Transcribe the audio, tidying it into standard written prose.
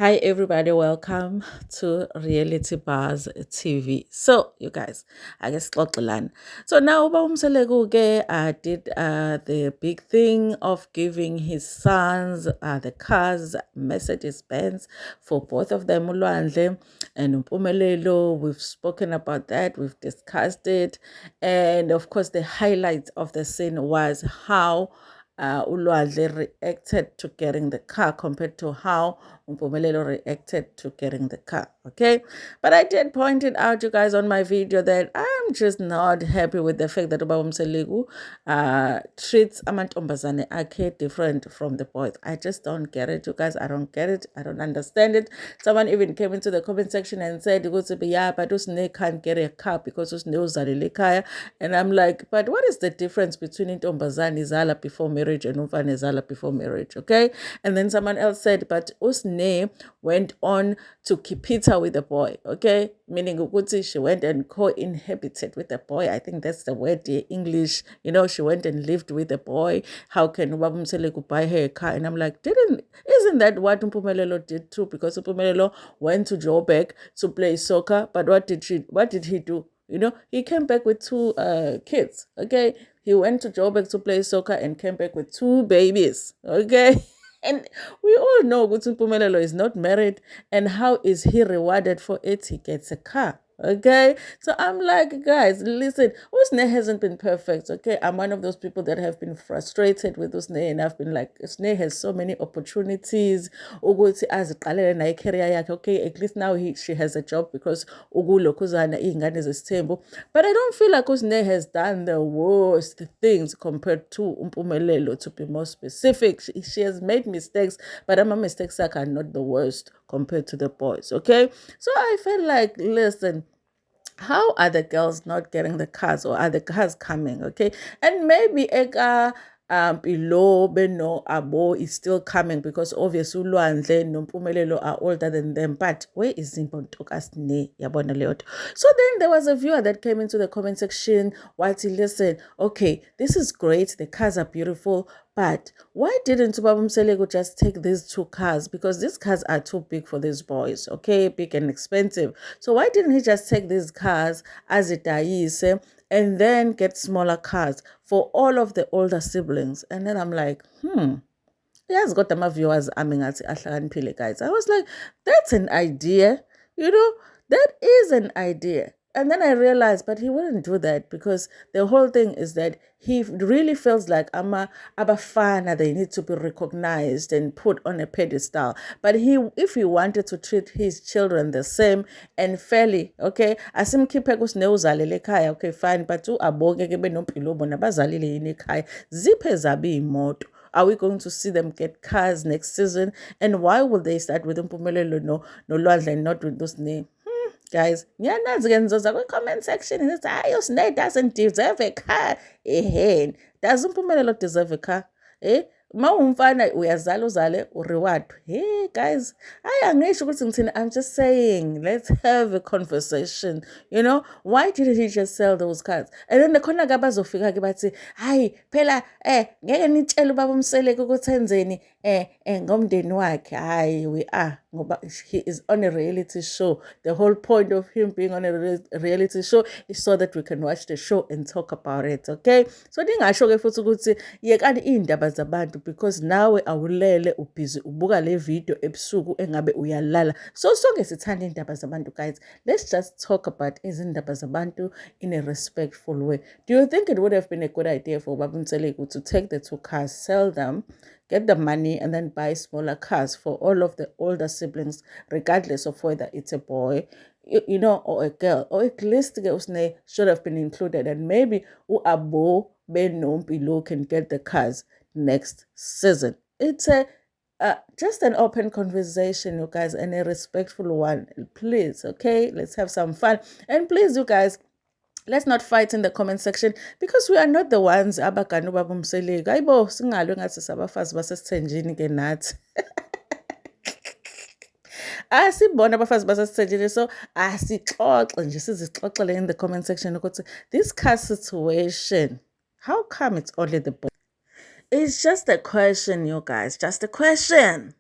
Hi everybody, welcome to Reality Bars TV. So you guys, I guess Xoxelana. So now Sne Mseleku did the big thing of giving his sons the cars, Mercedes Benz for both of them, Ulwandle and Mpumelelo. We've spoken about that, we've discussed it, and of course the highlight of the scene was how Ulwandle reacted to getting the car compared to how Mpumelelo reacted to getting the car. Okay, but I did point it out, you guys, on my video that I'm just not happy with the fact that Ubaba Mseleku treats amantombazane akhe different from the boys. I just don't get it, you guys. I don't get it. I don't understand it. Someone even came into the comment section and said, yeah, but Usne can't get a car because Usne uzalele ekhaya. And I'm like, but what is the difference between intombazane izala before marriage and umfana izala before marriage? Okay, and then someone else said, but Usne went on to keep Peter with the boy, okay? Meaning ukuthi she went and co-inhabited with the boy. I think that's the word in English. You know, she went and lived with the boy. How can Ubaba Mseleku buy her a car? And I'm like, isn't that what Mpumelelo did too? Because Mpumelelo went to Joburg to play soccer, but what did he do? You know, he came back with two kids, okay? He went to Joburg to play soccer and came back with two babies, okay? And we all know Gutsun Pumelelo is not married. And how is he rewarded for it? He gets a car. Okay, so I'm like, guys, listen, Usne hasn't been perfect. Okay, I'm one of those people that have been frustrated with Usne, and I've been like, Usne has so many opportunities. Ukuthi aziqalele naye career yakhe. Okay, at least now she has a job because ukulokuzana iy'ngane zesithembu. But I don't feel like Usne has done the worst things compared to Umpumelelo, to be more specific. She has made mistakes, but my mistakes are not the worst compared to the boys. Okay, so I felt like, listen, how are the girls not getting the cars, or are the cars coming? Okay, and maybe Eka below Beno Abo is still coming because obviously Ulwandle noMpumelelo are older than them. But where is Sne yabona leyo? So then there was a viewer that came into the comment section. Whitey, listen, okay, this is great. The cars are beautiful. But why didn't Ubaba Mseleku just take these two cars? Because these cars are too big for these boys, okay? Big and expensive. So why didn't he just take these cars as it is and then get smaller cars for all of the older siblings? And then I'm like, he has got my viewers aiming at Ahlakaniphile, guys. I was like, that's an idea, you know, that is an idea. And then I realized, but he wouldn't do that because the whole thing is that he really feels like abafana, they need to be recognized and put on a pedestal. But if he wanted to treat his children the same and fairly, okay, asimkhiphe kusine uzalele ekhaya, okay, fine, but aboke ke benompilo bona bazalile yini ekhaya, ziphe zabo iy'moto. Are we going to see them get cars next season? And why would they start with Mpumelelo no Lwandle and not with those names? Guys, ngiyanazi-ke nizoza kwi-comment section and it's, Sne doesn't deserve a car. Does Mpumelelo deserve a car? Ma umfana uyazala uzale ureward. Hey guys, angisho ukuthi ngithini. I'm just saying, let's have a conversation. You know, why didn't he just sell those cars? And then the khona ke abazofika ke bathi, hayi phela ngeke nitshele ubaba Mseleku ukuthi enzeni ngomndeni wakhe. Hayi, we are ngoba he is on a reality show. The whole point of him being on a reality show is so that we can watch the show and talk about it. Okay, so ndingasho ke futhi ukuthi yekani iy'ndaba zabantu because nawe awulele ubhizi ubuka le video ebusuku engabe uyalala. So sonke sithanda iy'ndaba zabantu, guys. Let's just talk about izindaba zabantu in a respectful way. Do you think it would have been a good idea for Ubaba Mseleku to take the two cars, sell them, get the money, and then buy smaller cars for all of the older siblings, regardless of whether it's a boy, you know, or a girl, or at least Usne should have been included, and maybe Abo Benompilo can get the cars next season. It's just an open conversation, you guys, and a respectful one. Please, okay? Let's have some fun. And please, you guys, let's not fight in the comment section because we are not the ones abagana ubaba Mseleku. Ayibo singalwe ngathi sabafazi basesithenjini ke nathi. Asibona abafazi basesithenjini, so asixoxe nje sizixoxele in the comment section ukuthi this car situation, how come it's only the boy? It's just a question, you guys, just a question.